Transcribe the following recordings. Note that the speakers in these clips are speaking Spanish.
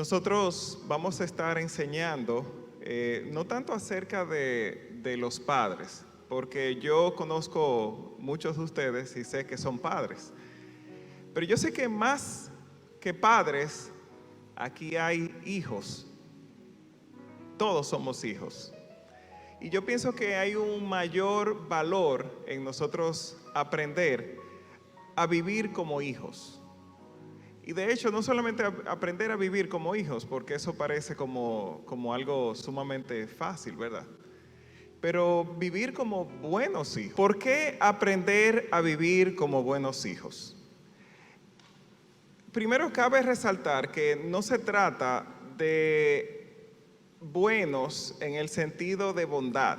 Nosotros vamos a estar enseñando no tanto acerca de los padres, porque yo conozco muchos de ustedes y sé que son padres, pero yo sé que más que padres, aquí hay hijos. Todos somos hijos. Y yo pienso que hay un mayor valor en nosotros aprender a vivir como hijos. Y de hecho, no solamente aprender a vivir como hijos, porque eso parece como algo sumamente fácil, ¿verdad? Pero vivir como buenos hijos. ¿Por qué aprender a vivir como buenos hijos? Primero cabe resaltar que no se trata de buenos en el sentido de bondad.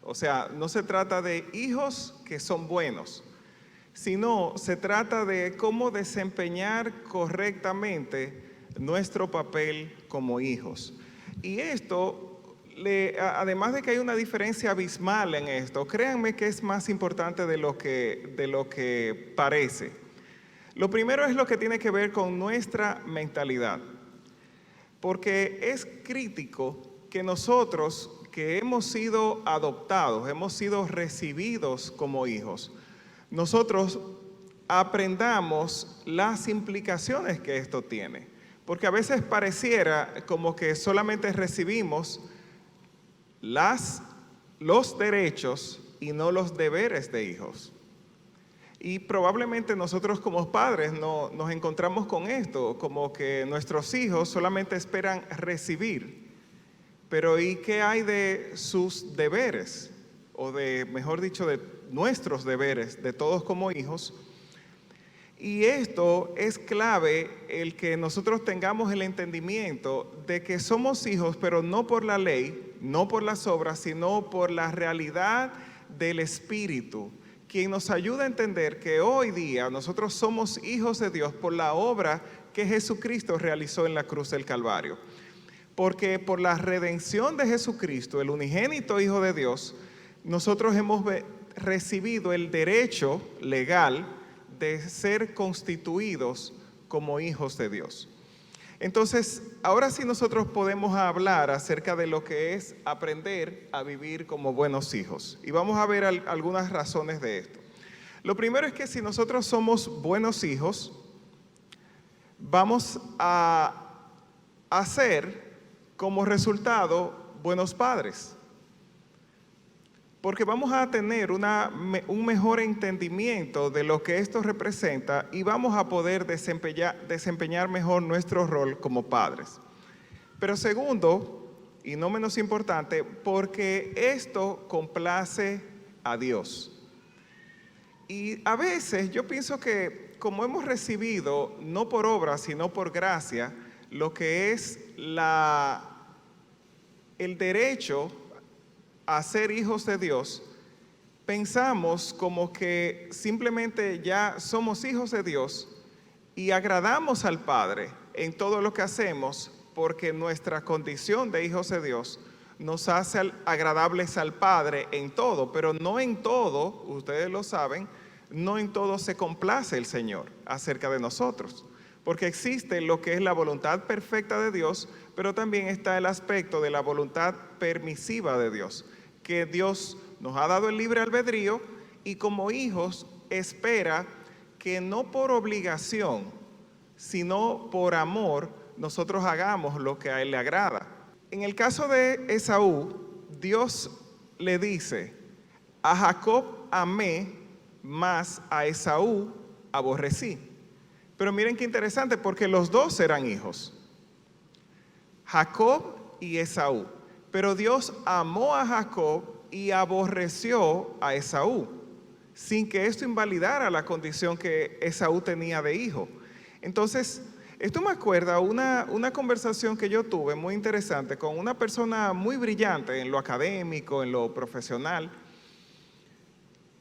O sea, no se trata de hijos que son buenos, sino se trata de cómo desempeñar correctamente nuestro papel como hijos. Y esto, además de que hay una diferencia abismal en esto, créanme que es más importante de lo que parece. Lo primero es lo que tiene que ver con nuestra mentalidad, porque es crítico que nosotros que hemos sido adoptados, hemos sido recibidos como hijos, nosotros aprendamos las implicaciones que esto tiene. Porque a veces pareciera como que solamente recibimos los derechos y no los deberes de hijos. Y probablemente nosotros como padres nos encontramos con esto, como que nuestros hijos solamente esperan recibir. Pero ¿y qué hay de sus deberes? O mejor dicho, de nuestros deberes, de todos como hijos. Y esto es clave, el que nosotros tengamos el entendimiento de que somos hijos, pero no por la ley, no por las obras, sino por la realidad del Espíritu, quien nos ayuda a entender que hoy día nosotros somos hijos de Dios por la obra que Jesucristo realizó en la cruz del Calvario. Porque por la redención de Jesucristo, el unigénito Hijo de Dios, nosotros hemos recibido el derecho legal de ser constituidos como hijos de Dios. Entonces, ahora sí nosotros podemos hablar acerca de lo que es aprender a vivir como buenos hijos. Y vamos a ver algunas razones de esto. Lo primero es que si nosotros somos buenos hijos, vamos a ser como resultado buenos padres. Porque vamos a tener un mejor entendimiento de lo que esto representa y vamos a poder desempeñar mejor nuestro rol como padres. Pero segundo, y no menos importante, porque esto complace a Dios. Y a veces yo pienso que como hemos recibido, no por obra, sino por gracia, lo que es el derecho a ser hijos de Dios, pensamos como que simplemente ya somos hijos de Dios y agradamos al Padre en todo lo que hacemos porque nuestra condición de hijos de Dios nos hace agradables al Padre en todo, pero no en todo, ustedes lo saben, no en todo se complace el Señor acerca de nosotros. Porque existe lo que es la voluntad perfecta de Dios, pero también está el aspecto de la voluntad permisiva de Dios, que Dios nos ha dado el libre albedrío y como hijos espera que no por obligación, sino por amor, nosotros hagamos lo que a Él le agrada. En el caso de Esaú, Dios le dice, a Jacob amé, mas a Esaú aborrecí. Pero miren qué interesante, porque los dos eran hijos, Jacob y Esaú. Pero Dios amó a Jacob y aborreció a Esaú, sin que esto invalidara la condición que Esaú tenía de hijo. Entonces, esto me acuerda una conversación que yo tuve muy interesante con una persona muy brillante en lo académico, en lo profesional.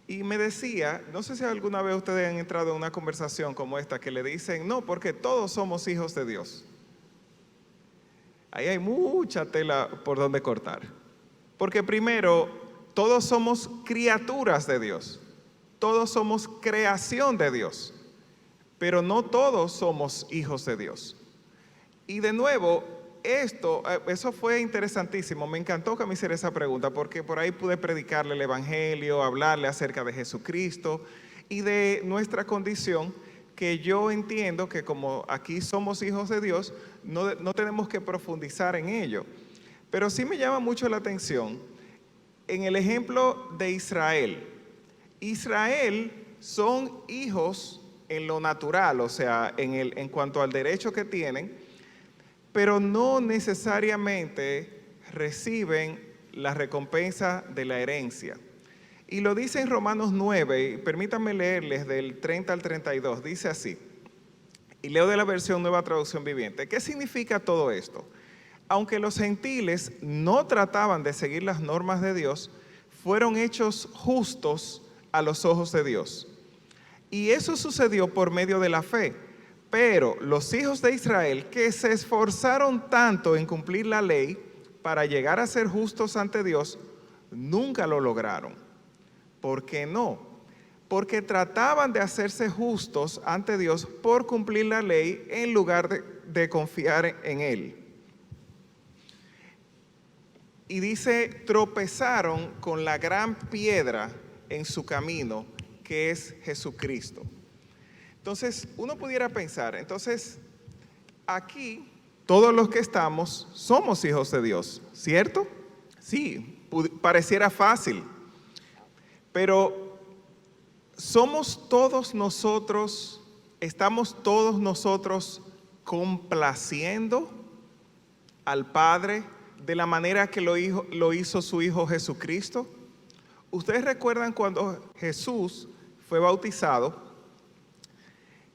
Y me decía, no sé si alguna vez ustedes han entrado en una conversación como esta que le dicen, no, porque todos somos hijos de Dios. Ahí hay mucha tela por donde cortar. Porque primero, todos somos criaturas de Dios. Todos somos creación de Dios. Pero no todos somos hijos de Dios. Y de nuevo, eso fue interesantísimo. Me encantó que me hiciera esa pregunta porque por ahí pude predicarle el Evangelio, hablarle acerca de Jesucristo y de nuestra condición, que yo entiendo que como aquí somos hijos de Dios, no tenemos que profundizar en ello. Pero sí me llama mucho la atención en el ejemplo de Israel. Israel son hijos en lo natural, o sea, en cuanto al derecho que tienen, pero no necesariamente reciben la recompensa de la herencia. Y lo dice en Romanos 9, y permítanme leerles del 30 al 32, dice así, y leo de la versión Nueva Traducción Viviente. ¿Qué significa todo esto? Aunque los gentiles no trataban de seguir las normas de Dios, fueron hechos justos a los ojos de Dios. Y eso sucedió por medio de la fe. Pero los hijos de Israel, que se esforzaron tanto en cumplir la ley para llegar a ser justos ante Dios, nunca lo lograron. ¿Por qué no? Porque trataban de hacerse justos ante Dios por cumplir la ley en lugar de confiar en Él. Y dice, tropezaron con la gran piedra en su camino, que es Jesucristo. Entonces, uno pudiera pensar, entonces, aquí, todos los que estamos, somos hijos de Dios, ¿cierto? Sí, pareciera fácil, pero somos todos nosotros, estamos todos nosotros complaciendo al Padre de la manera que lo hizo su Hijo Jesucristo. Ustedes recuerdan cuando Jesús fue bautizado,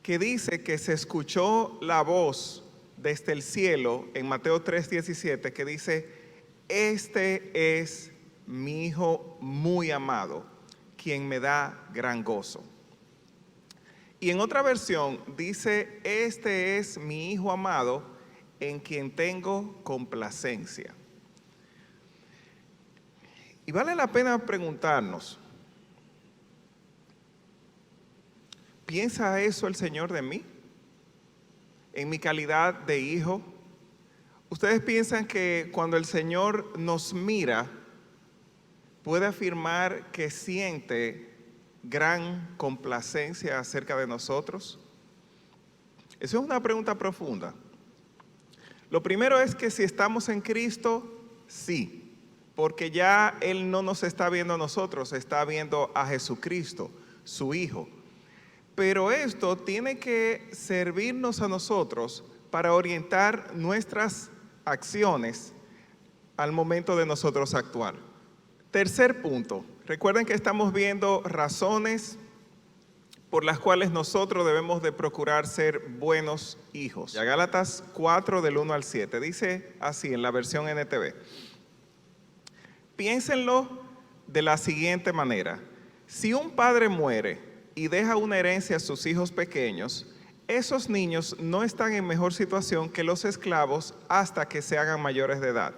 que dice que se escuchó la voz desde el cielo en Mateo 3:17, que dice, este es mi Hijo muy amado, quien me da gran gozo. Y en otra versión dice, este es mi Hijo amado, en quien tengo complacencia. Y vale la pena preguntarnos, ¿piensa eso el Señor de mí? En mi calidad de hijo. ¿Ustedes piensan que cuando el Señor nos mira, puede afirmar que siente gran complacencia acerca de nosotros? Esa es una pregunta profunda. Lo primero es que si estamos en Cristo, sí, porque ya Él no nos está viendo a nosotros, está viendo a Jesucristo, su Hijo. Pero esto tiene que servirnos a nosotros para orientar nuestras acciones al momento de nosotros actuar. Tercer punto, recuerden que estamos viendo razones por las cuales nosotros debemos de procurar ser buenos hijos. Ya Gálatas 4 del 1 al 7 dice así en la versión NTV. Piénsenlo de la siguiente manera. Si un padre muere y deja una herencia a sus hijos pequeños, esos niños no están en mejor situación que los esclavos hasta que se hagan mayores de edad,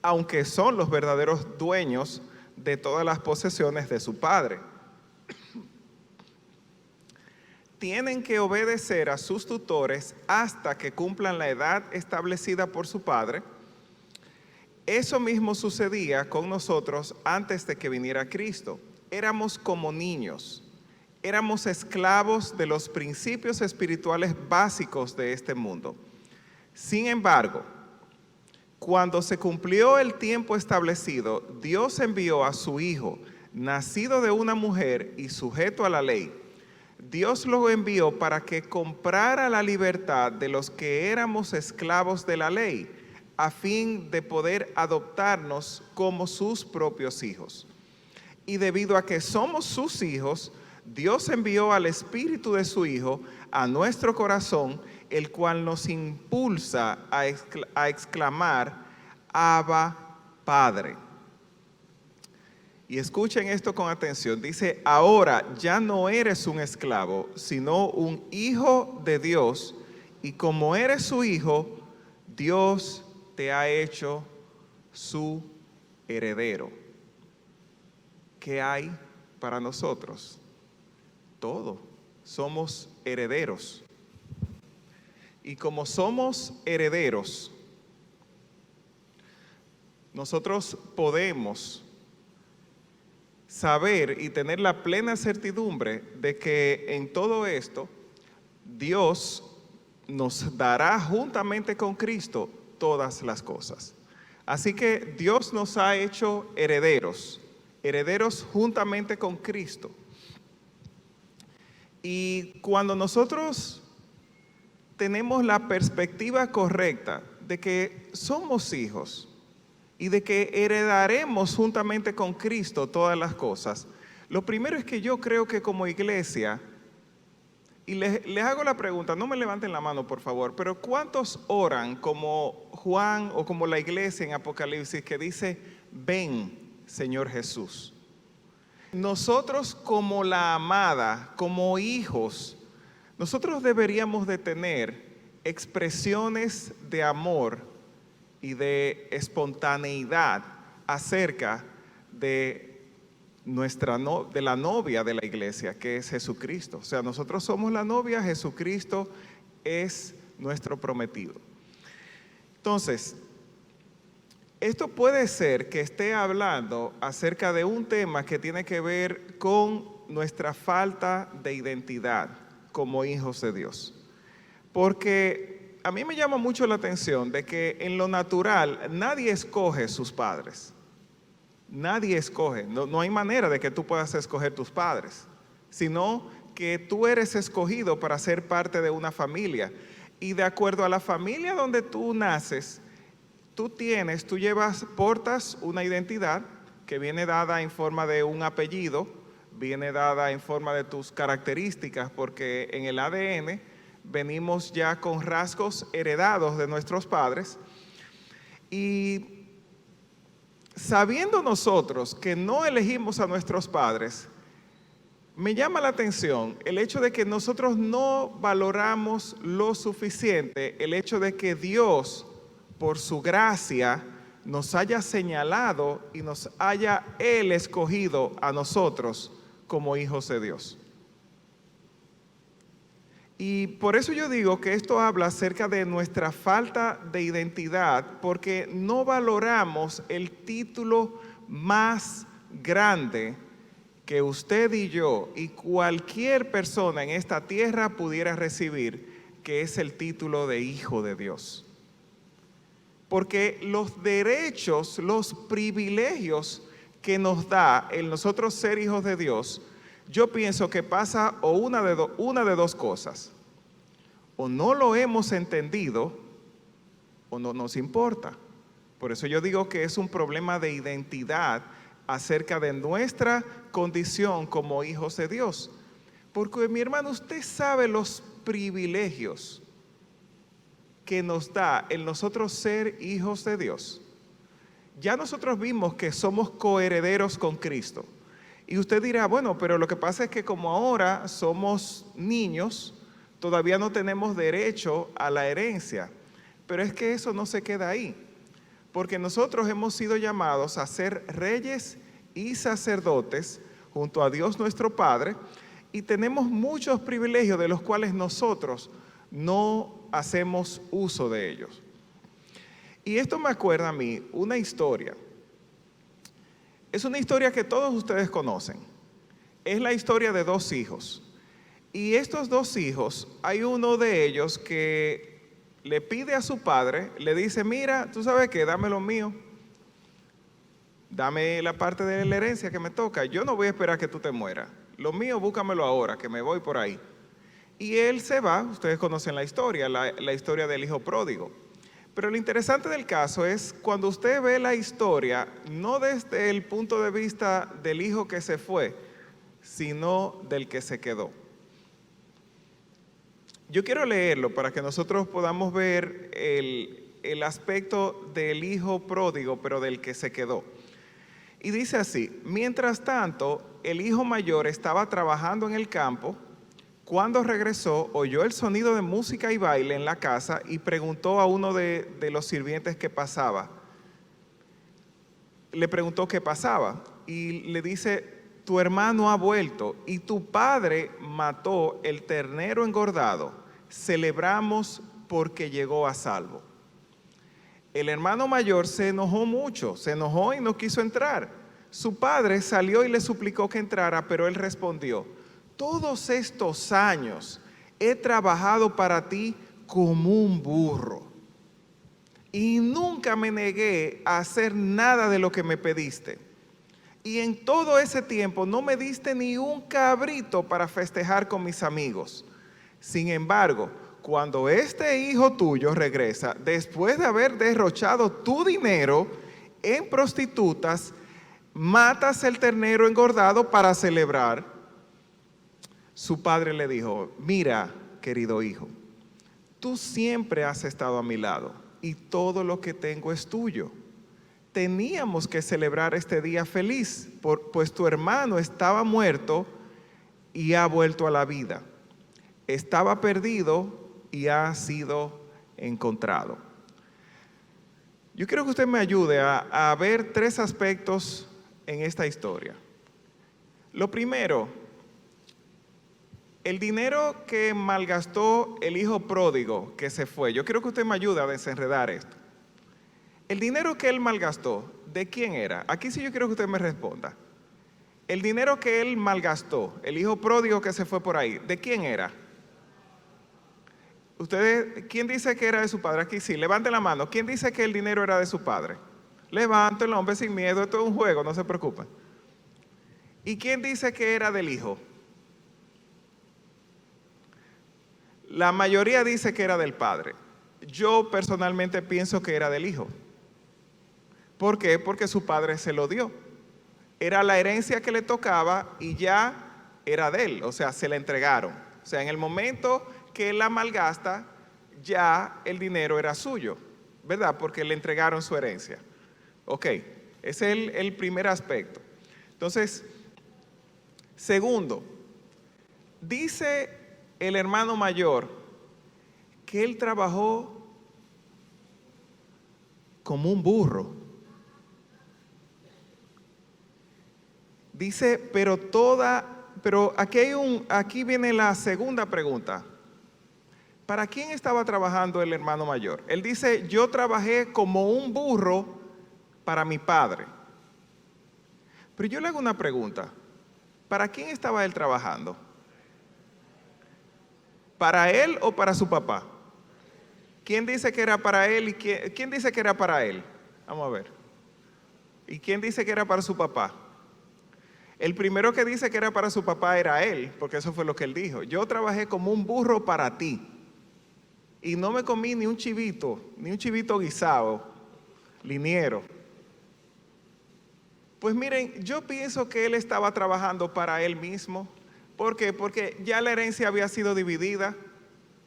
aunque son los verdaderos dueños de todas las posesiones de su padre. Tienen que obedecer a sus tutores hasta que cumplan la edad establecida por su padre. Eso mismo sucedía con nosotros antes de que viniera Cristo. Éramos como niños. Éramos esclavos de los principios espirituales básicos de este mundo. Sin embargo, cuando se cumplió el tiempo establecido, Dios envió a su Hijo, nacido de una mujer y sujeto a la ley. Dios lo envió para que comprara la libertad de los que éramos esclavos de la ley, a fin de poder adoptarnos como sus propios hijos. Y debido a que somos sus hijos, Dios envió al Espíritu de su Hijo a nuestro corazón, el cual nos impulsa a exclamar, Abba, Padre. Y escuchen esto con atención. Dice, ahora ya no eres un esclavo, sino un hijo de Dios. Y como eres su hijo, Dios te ha hecho su heredero. ¿Qué hay para nosotros? Todo. Somos herederos. Y como somos herederos, nosotros podemos saber y tener la plena certidumbre de que en todo esto Dios nos dará juntamente con Cristo todas las cosas. Así que Dios nos ha hecho herederos, herederos juntamente con Cristo. Y cuando nosotros tenemos la perspectiva correcta de que somos hijos y de que heredaremos juntamente con Cristo todas las cosas, lo primero es que yo creo que como iglesia, y les hago la pregunta, no me levanten la mano por favor, pero ¿cuántos oran como Juan o como la iglesia en Apocalipsis que dice, ven Señor Jesús? Nosotros como la amada, como hijos, nosotros deberíamos de tener expresiones de amor y de espontaneidad acerca de de la novia de la iglesia, que es Jesucristo. O sea, nosotros somos la novia, Jesucristo es nuestro prometido. Entonces, esto puede ser que esté hablando acerca de un tema que tiene que ver con nuestra falta de identidad como hijos de Dios. Porque a mí me llama mucho la atención de que en lo natural nadie escoge sus padres. Nadie escoge. No hay manera de que tú puedas escoger tus padres, sino que tú eres escogido para ser parte de una familia. Y de acuerdo a la familia donde tú naces, portas una identidad que viene dada en forma de un apellido, viene dada en forma de tus características, porque en el ADN venimos ya con rasgos heredados de nuestros padres. Y sabiendo nosotros que no elegimos a nuestros padres, me llama la atención el hecho de que nosotros no valoramos lo suficiente el hecho de que Dios, por su gracia, nos haya señalado y nos haya Él escogido a nosotros como hijos de Dios. Y por eso yo digo que esto habla acerca de nuestra falta de identidad, porque no valoramos el título más grande que usted y yo y cualquier persona en esta tierra pudiera recibir, que es el título de hijo de Dios. Porque los derechos, los privilegios que nos da el nosotros ser hijos de Dios, yo pienso que pasa o una de dos cosas. O no lo hemos entendido o no nos importa. Por eso yo digo que es un problema de identidad acerca de nuestra condición como hijos de Dios. Porque mi hermano, usted sabe los privilegios que nos da el nosotros ser hijos de Dios. Ya nosotros vimos que somos coherederos con Cristo. Y usted dirá, bueno, pero lo que pasa es que como ahora somos niños, todavía no tenemos derecho a la herencia. Pero es que eso no se queda ahí. Porque nosotros hemos sido llamados a ser reyes y sacerdotes junto a Dios nuestro Padre, y tenemos muchos privilegios de los cuales nosotros no hacemos uso de ellos. Y esto me acuerda a mí una historia. Es una historia que todos ustedes conocen. Es la historia de dos hijos. Y estos dos hijos, hay uno de ellos que le pide a su padre, le dice, mira, tú sabes qué, dame lo mío. Dame la parte de la herencia que me toca. Yo no voy a esperar que tú te mueras. Lo mío, búscamelo ahora, que me voy por ahí. Y él se va, ustedes conocen la historia, la historia del hijo pródigo. Pero lo interesante del caso es cuando usted ve la historia, no desde el punto de vista del hijo que se fue, sino del que se quedó. Yo quiero leerlo para que nosotros podamos ver el aspecto del hijo pródigo, pero del que se quedó. Y dice así, mientras tanto, el hijo mayor estaba trabajando en el campo. Cuando regresó, oyó el sonido de música y baile en la casa y preguntó a uno de los sirvientes qué pasaba. Le preguntó qué pasaba y le dice, tu hermano ha vuelto y tu padre mató el ternero engordado. Celebramos porque llegó a salvo. El hermano mayor se enojó mucho, se enojó y no quiso entrar. Su padre salió y le suplicó que entrara, pero él respondió: todos estos años he trabajado para ti como un burro y nunca me negué a hacer nada de lo que me pediste. Y en todo ese tiempo no me diste ni un cabrito para festejar con mis amigos. Sin embargo, cuando este hijo tuyo regresa, después de haber derrochado tu dinero en prostitutas, matas el ternero engordado para celebrar. Su padre le dijo: mira, querido hijo, tú siempre has estado a mi lado y todo lo que tengo es tuyo. Teníamos que celebrar este día feliz, pues tu hermano estaba muerto y ha vuelto a la vida. Estaba perdido y ha sido encontrado. Yo quiero que usted me ayude a ver tres aspectos en esta historia. Lo primero, el dinero que malgastó el hijo pródigo que se fue. Yo quiero que usted me ayude a desenredar esto. El dinero que él malgastó, ¿de quién era? Aquí sí yo quiero que usted me responda. El dinero que él malgastó, el hijo pródigo que se fue por ahí, ¿de quién era? Ustedes, ¿quién dice que era de su padre? Aquí sí, levanten la mano. ¿Quién dice que el dinero era de su padre? Levanten, hombre, sin miedo, esto es un juego, no se preocupen. ¿Y quién dice que era del hijo? La mayoría dice que era del padre. Yo personalmente pienso que era del hijo. ¿Por qué? Porque su padre se lo dio. Era la herencia que le tocaba y ya era de él, o sea, se la entregaron. O sea, en el momento que él la malgasta, ya el dinero era suyo, ¿verdad? Porque le entregaron su herencia. Ok, ese es el primer aspecto. Entonces, segundo, dice el hermano mayor que él trabajó como un burro. Dice, pero aquí viene la segunda pregunta. ¿Para quién estaba trabajando el hermano mayor? Él dice, yo trabajé como un burro para mi padre. Pero yo le hago una pregunta. ¿Para quién estaba él trabajando? ¿Para él o para su papá? ¿Quién dice que era para él y quién dice que era para él? Vamos a ver. ¿Y quién dice que era para su papá? El primero que dice que era para su papá era él, porque eso fue lo que él dijo. Yo trabajé como un burro para ti y no me comí ni un chivito guisado, liniero. Pues miren, yo pienso que él estaba trabajando para él mismo. ¿Por qué? Porque ya la herencia había sido dividida.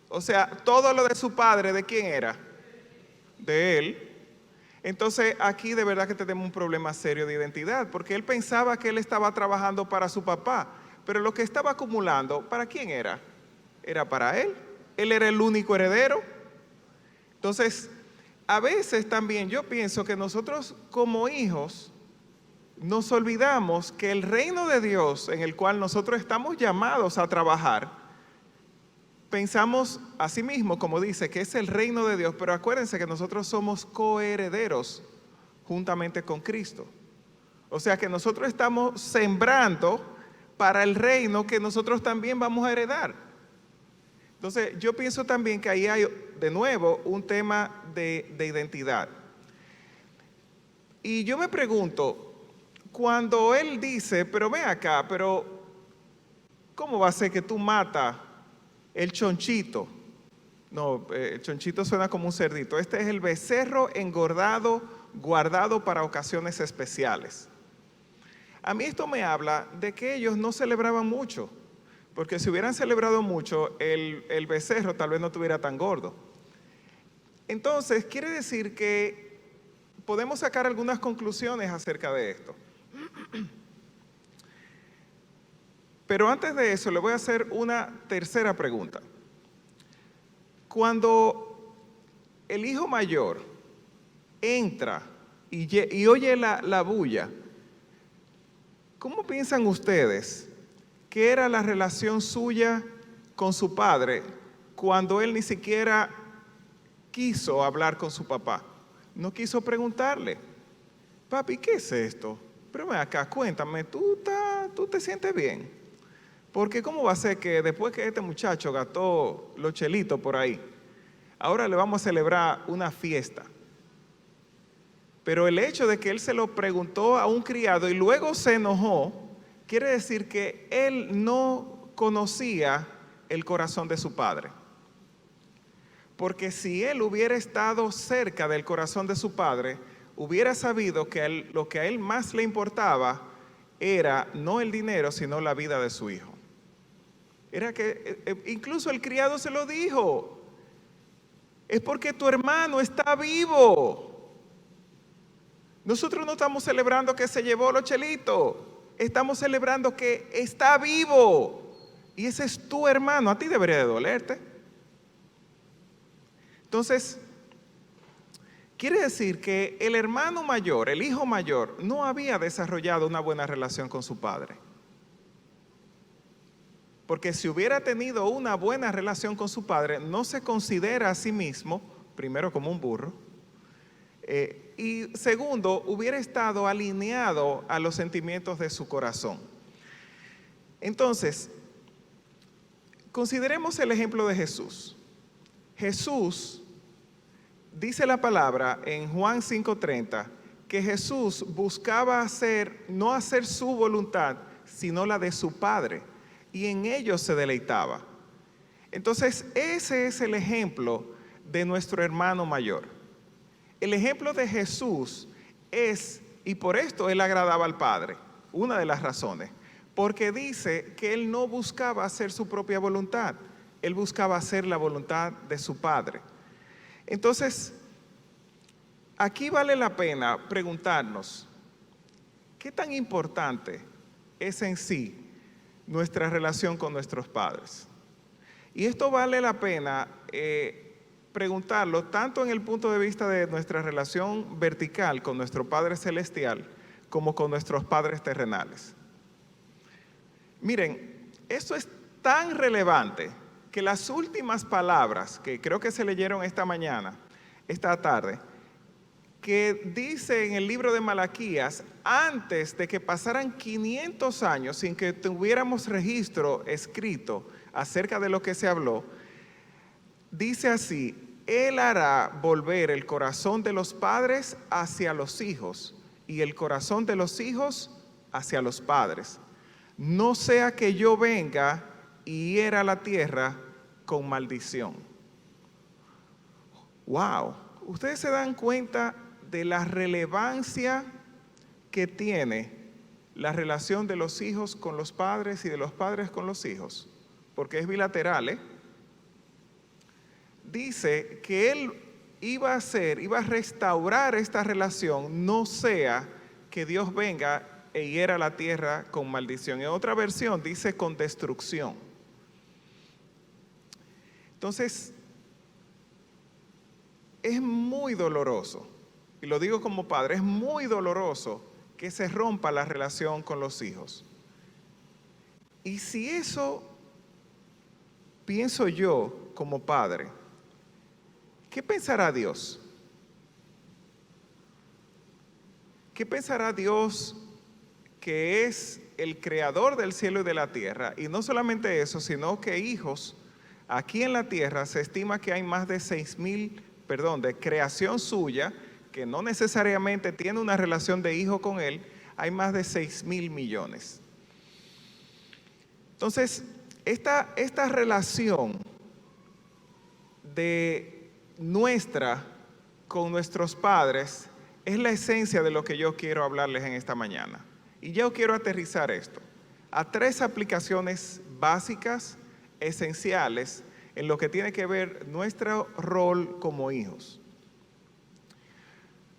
O sea, todo lo de su padre, ¿de quién era? De él. Entonces aquí de verdad que tenemos un problema serio de identidad, porque él pensaba que él estaba trabajando para su papá, pero lo que estaba acumulando, ¿para quién era? Era para él. Él era el único heredero. Entonces, a veces también yo pienso que nosotros como hijos nos olvidamos que el reino de Dios en el cual nosotros estamos llamados a trabajar, pensamos así mismo, como dice, que es el reino de Dios, pero acuérdense que nosotros somos coherederos juntamente con Cristo. O sea que nosotros estamos sembrando para el reino que nosotros también vamos a heredar. Entonces yo pienso también que ahí hay de nuevo un tema de identidad. Y yo me pregunto, cuando él dice, pero ven acá, pero ¿cómo va a ser que tú matas el chonchito? No, el chonchito suena como un cerdito. Este es el becerro engordado, guardado para ocasiones especiales. A mí esto me habla de que ellos no celebraban mucho, porque si hubieran celebrado mucho, el becerro tal vez no estuviera tan gordo. Entonces, quiere decir que podemos sacar algunas conclusiones acerca de esto. Pero antes de eso, le voy a hacer una tercera pregunta. Cuando el hijo mayor entra y oye la bulla, ¿cómo piensan ustedes que era la relación suya con su padre cuando él ni siquiera quiso hablar con su papá. No quiso preguntarle, papi, ¿qué es esto? Pero ven acá, cuéntame, ¿tú te sientes bien? Porque ¿cómo va a ser que después que este muchacho gastó los chelitos por ahí, ahora le vamos a celebrar una fiesta? Pero el hecho de que él se lo preguntó a un criado y luego se enojó, quiere decir que él no conocía el corazón de su padre. Porque si él hubiera estado cerca del corazón de su padre, hubiera sabido que lo que a él más le importaba era no el dinero, sino la vida de su hijo. Era que incluso el criado se lo dijo, es porque tu hermano está vivo. Nosotros no estamos celebrando que se llevó los chelitos, estamos celebrando que está vivo. Y ese es tu hermano, a ti debería de dolerte. Entonces, quiere decir que el hermano mayor, el hijo mayor, no había desarrollado una buena relación con su padre. Porque si hubiera tenido una buena relación con su padre, no se considera a sí mismo, primero, como un burro, y segundo, hubiera estado alineado a los sentimientos de su corazón. Entonces, consideremos el ejemplo de Jesús. Jesús, dice la palabra en Juan 5:30, que Jesús buscaba no hacer su voluntad, sino la de su Padre, y en ello se deleitaba. Entonces, ese es el ejemplo de nuestro hermano mayor. El ejemplo de Jesús es, y por esto él agradaba al Padre, una de las razones, porque dice que él no buscaba hacer su propia voluntad, él buscaba hacer la voluntad de su Padre. Entonces, aquí vale la pena preguntarnos, ¿qué tan importante es en sí nuestra relación con nuestros padres? Y esto vale la pena preguntarlo tanto en el punto de vista de nuestra relación vertical con nuestro Padre Celestial, como con nuestros padres terrenales. Miren, esto es tan relevante que las últimas palabras que creo que se leyeron esta tarde, que dice en el libro de Malaquías, antes de que pasaran 500 años sin que tuviéramos registro escrito acerca de lo que se habló, dice así: Él hará volver el corazón de los padres hacia los hijos y el corazón de los hijos hacia los padres. No sea que yo venga y hiera la tierra con maldición. Wow, ustedes se dan cuenta de la relevancia que tiene la relación de los hijos con los padres y de los padres con los hijos, porque es bilateral, ¿eh? Dice que él iba a restaurar esta relación, no sea que Dios venga e hiera la tierra con maldición. En otra versión dice con destrucción. Entonces, es muy doloroso, y lo digo como padre, es muy doloroso que se rompa la relación con los hijos. Y si eso pienso yo como padre, ¿qué pensará Dios? ¿Qué pensará Dios, que es el creador del cielo y de la tierra? Y no solamente eso, sino que hijos, aquí en la tierra se estima que hay más de 6,000, de creación suya, que no necesariamente tiene una relación de hijo con él, hay más de 6,000 millones. Entonces, esta relación de nuestra con nuestros padres es la esencia de lo que yo quiero hablarles en esta mañana. Y yo quiero aterrizar esto a 3 aplicaciones básicas, esenciales, en lo que tiene que ver nuestro rol como hijos.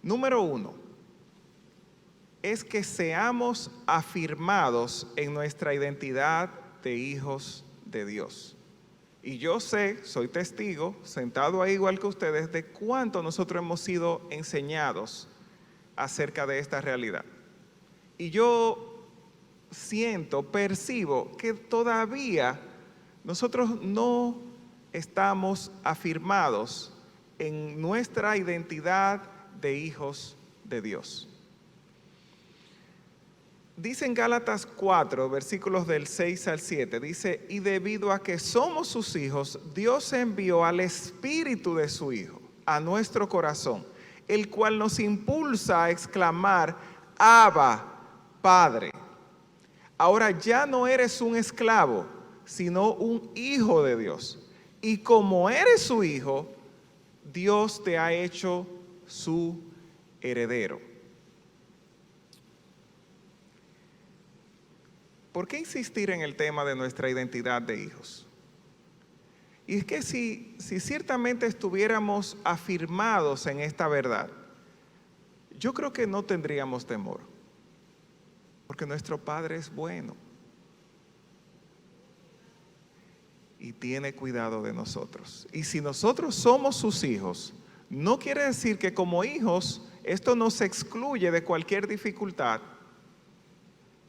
Número 1, es que seamos afirmados en nuestra identidad de hijos de Dios. Y yo sé, soy testigo, sentado ahí igual que ustedes, de cuánto nosotros hemos sido enseñados acerca de esta realidad. Y yo percibo que todavía nosotros no estamos afirmados en nuestra identidad de hijos de Dios. Dice en Gálatas 4, versículos del 6 al 7, dice, y debido a que somos sus hijos, Dios envió al Espíritu de su Hijo a nuestro corazón, el cual nos impulsa a exclamar, Abba, Padre. Ahora ya no eres un esclavo, sino un hijo de Dios. Y como eres su hijo, Dios te ha hecho su heredero. ¿Por qué insistir en el tema de nuestra identidad de hijos? Y es que si ciertamente estuviéramos afirmados en esta verdad, yo creo que no tendríamos temor, porque nuestro Padre es bueno y tiene cuidado de nosotros. Y si nosotros somos sus hijos, no quiere decir que como hijos esto nos excluye de cualquier dificultad,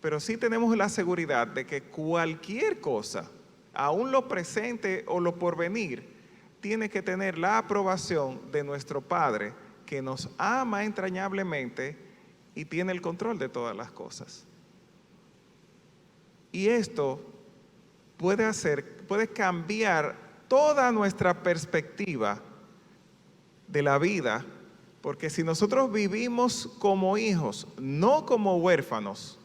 pero sí tenemos la seguridad de que cualquier cosa, aún lo presente o lo porvenir, tiene que tener la aprobación de nuestro Padre, que nos ama entrañablemente y tiene el control de todas las cosas. Y esto puede cambiar toda nuestra perspectiva de la vida, porque si nosotros vivimos como hijos, no como huérfanos,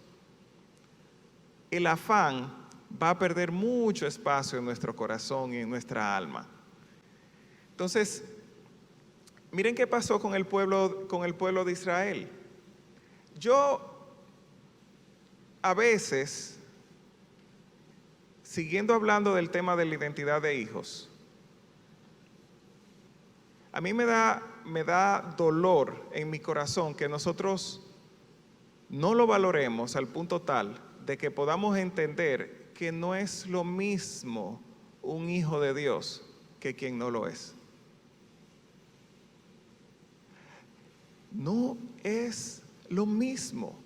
el afán va a perder mucho espacio en nuestro corazón y en nuestra alma. Entonces, miren qué pasó con el pueblo de Israel. Yo, a veces, siguiendo hablando del tema de la identidad de hijos, a mí me da dolor en mi corazón que nosotros no lo valoremos al punto tal de que podamos entender que no es lo mismo un hijo de Dios que quien no lo es. No es lo mismo.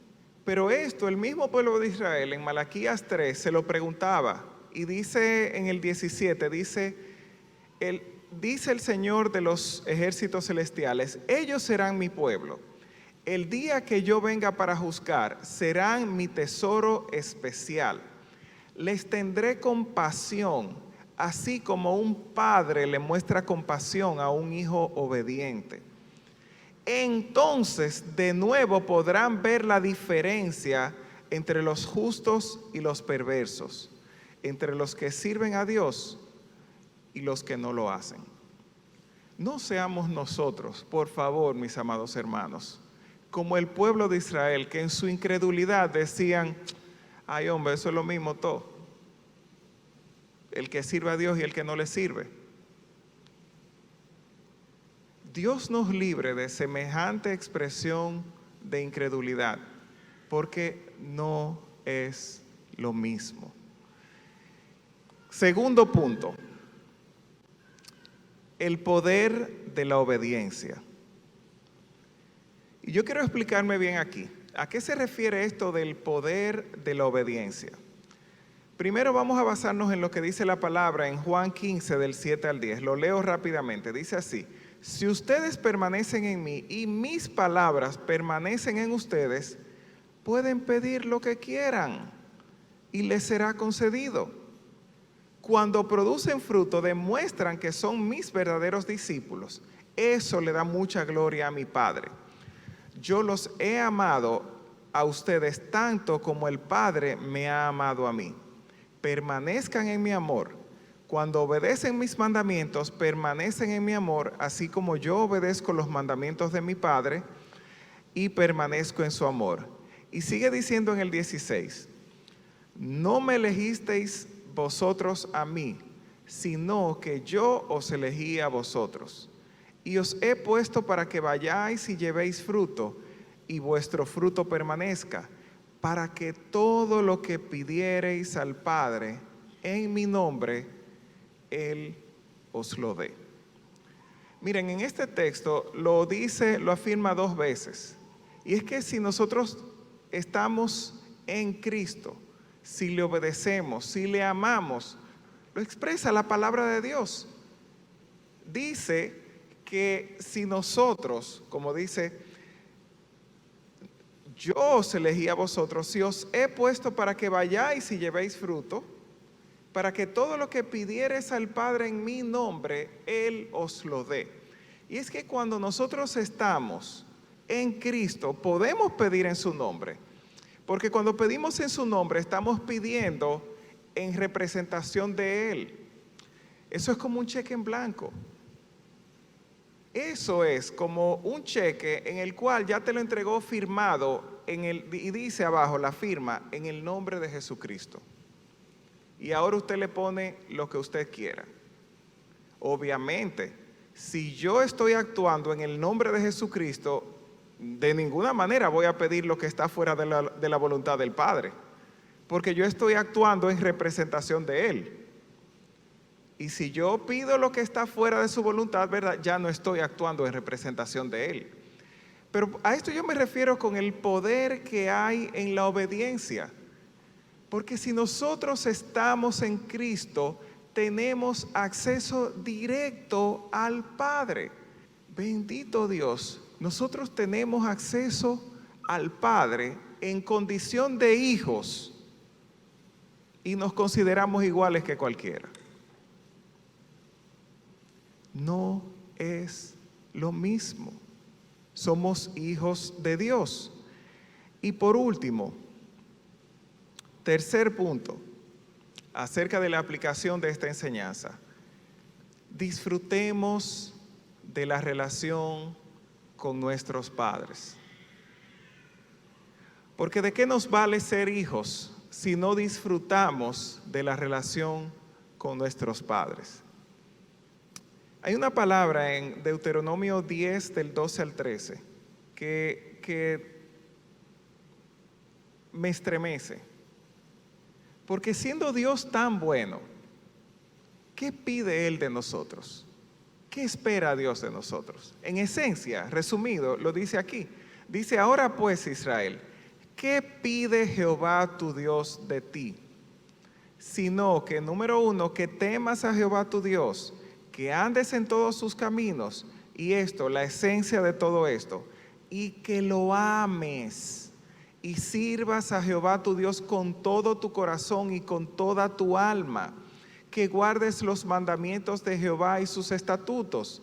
Pero esto, el mismo pueblo de Israel en Malaquías 3 se lo preguntaba, y dice en el 17, dice el Señor de los ejércitos celestiales, ellos serán mi pueblo. El día que yo venga para juzgar, serán mi tesoro especial. Les tendré compasión, así como un padre le muestra compasión a un hijo obediente. Entonces, de nuevo podrán ver la diferencia entre los justos y los perversos, entre los que sirven a Dios y los que no lo hacen. No seamos nosotros, por favor, mis amados hermanos, como el pueblo de Israel, que en su incredulidad decían, ay hombre, eso es lo mismo todo. El que sirve a Dios y el que no le sirve. Dios nos libre de semejante expresión de incredulidad, porque no es lo mismo. Segundo punto, el poder de la obediencia. Y yo quiero explicarme bien aquí. ¿A qué se refiere esto del poder de la obediencia? Primero vamos a basarnos en lo que dice la palabra en Juan 15 del 7 al 10. Lo leo rápidamente. Dice así: si ustedes permanecen en mí y mis palabras permanecen en ustedes, pueden pedir lo que quieran y les será concedido. Cuando producen fruto, demuestran que son mis verdaderos discípulos. Eso le da mucha gloria a mi Padre. Yo los he amado a ustedes tanto como el Padre me ha amado a mí. Permanezcan en mi amor. Cuando obedecen mis mandamientos, permanecen en mi amor, así como yo obedezco los mandamientos de mi Padre y permanezco en su amor. Y sigue diciendo en el 16, no me elegisteis vosotros a mí, sino que yo os elegí a vosotros. Y os he puesto para que vayáis y llevéis fruto, y vuestro fruto permanezca, para que todo lo que pidiereis al Padre en mi nombre, Él os lo dé. Miren, en este texto lo afirma dos veces. Y es que si nosotros estamos en Cristo, si le obedecemos, si le amamos, lo expresa la palabra de Dios. Dice que si nosotros, como dice, yo os elegí a vosotros, si os he puesto para que vayáis y llevéis fruto, para que todo lo que pidiereis al Padre en mi nombre, Él os lo dé. Y es que cuando nosotros estamos en Cristo, podemos pedir en su nombre. Porque cuando pedimos en su nombre, estamos pidiendo en representación de Él. Eso es como un cheque en blanco. Eso es como un cheque en el cual ya te lo entregó firmado y dice abajo la firma en el nombre de Jesucristo. Y ahora usted le pone lo que usted quiera. Obviamente, si yo estoy actuando en el nombre de Jesucristo, de ninguna manera voy a pedir lo que está fuera de la voluntad del Padre, porque yo estoy actuando en representación de Él. Y si yo pido lo que está fuera de su voluntad, ¿verdad? Ya no estoy actuando en representación de Él. Pero a esto yo me refiero con el poder que hay en la obediencia. Porque si nosotros estamos en Cristo, tenemos acceso directo al Padre. Bendito Dios, nosotros tenemos acceso al Padre en condición de hijos y nos consideramos iguales que cualquiera. No es lo mismo. Somos hijos de Dios. Y por último, tercer punto, acerca de la aplicación de esta enseñanza. Disfrutemos de la relación con nuestros padres. Porque ¿de qué nos vale ser hijos si no disfrutamos de la relación con nuestros padres? Hay una palabra en Deuteronomio 10, del 12 al 13, que me estremece. Porque siendo Dios tan bueno, ¿qué pide Él de nosotros? ¿Qué espera Dios de nosotros? En esencia, resumido, lo dice aquí. Dice, ahora pues Israel, ¿qué pide Jehová tu Dios de ti? Sino que, número uno, que temas a Jehová tu Dios, que andes en todos sus caminos, y esto, la esencia de todo esto, y que lo ames, y sirvas a Jehová tu Dios con todo tu corazón y con toda tu alma, que guardes los mandamientos de Jehová y sus estatutos,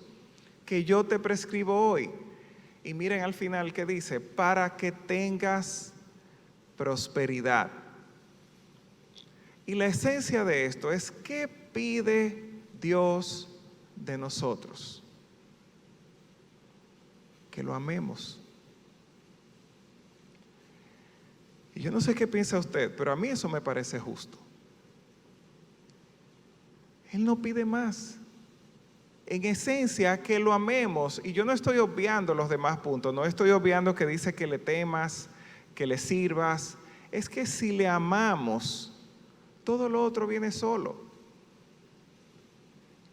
que yo te prescribo hoy. Y miren al final que dice, para que tengas prosperidad. Y la esencia de esto es, ¿qué pide Dios de nosotros? Que lo amemos. Y yo no sé qué piensa usted, pero a mí eso me parece justo. Él no pide más. En esencia, que lo amemos. Y yo no estoy obviando los demás puntos, no estoy obviando que dice que le temas, que le sirvas. Es que si le amamos, todo lo otro viene solo.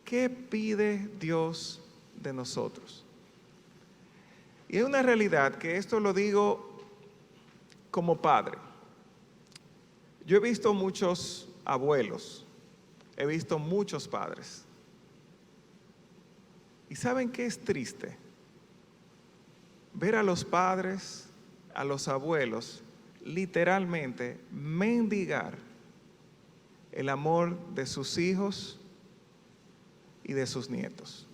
¿Qué pide Dios de nosotros? Y es una realidad que esto lo digo como padre. Yo he visto muchos abuelos, he visto muchos padres. ¿Y saben qué es triste? Ver a los padres, a los abuelos, literalmente mendigar el amor de sus hijos y de sus nietos.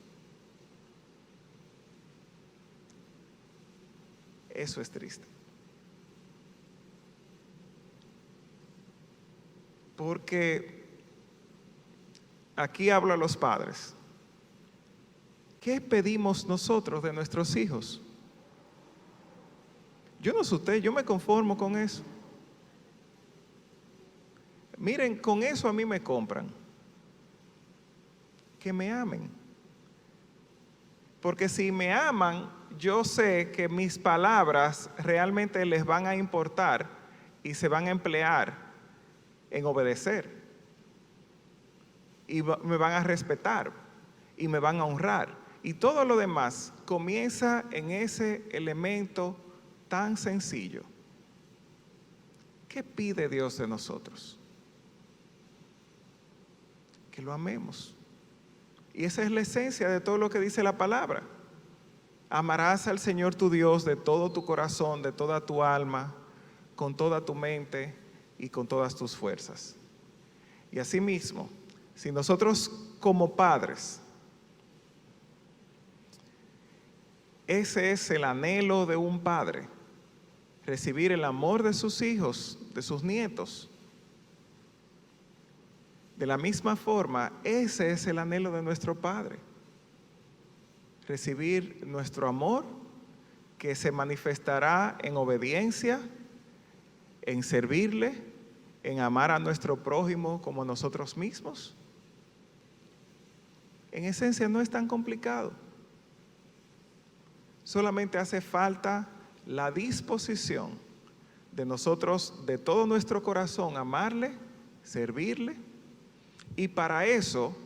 Eso es triste. Porque aquí hablo a los padres. ¿Qué pedimos nosotros de nuestros hijos? Yo no sé usted, yo me conformo con eso. Miren, con eso a mí me compran. Que me amen. Porque si me aman, yo sé que mis palabras realmente les van a importar y se van a emplear en obedecer. Y me van a respetar y me van a honrar. Y todo lo demás comienza en ese elemento tan sencillo. ¿Qué pide Dios de nosotros? Que lo amemos. Y esa es la esencia de todo lo que dice la palabra. Amarás al Señor tu Dios de todo tu corazón, de toda tu alma, con toda tu mente y con todas tus fuerzas. Y asimismo, si nosotros como padres, ese es el anhelo de un padre, recibir el amor de sus hijos, de sus nietos. De la misma forma, ese es el anhelo de nuestro Padre. Recibir nuestro amor que se manifestará en obediencia, en servirle, en amar a nuestro prójimo como a nosotros mismos. En esencia no es tan complicado. Solamente hace falta la disposición de nosotros, de todo nuestro corazón, amarle, servirle. Y para eso,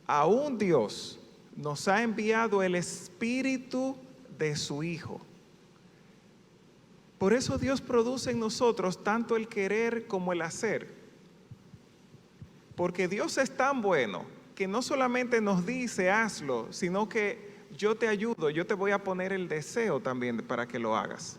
aún Dios nos ha enviado el Espíritu de su Hijo. Por eso Dios produce en nosotros tanto el querer como el hacer. Porque Dios es tan bueno que no solamente nos dice hazlo, sino que yo te ayudo, yo te voy a poner el deseo también para que lo hagas.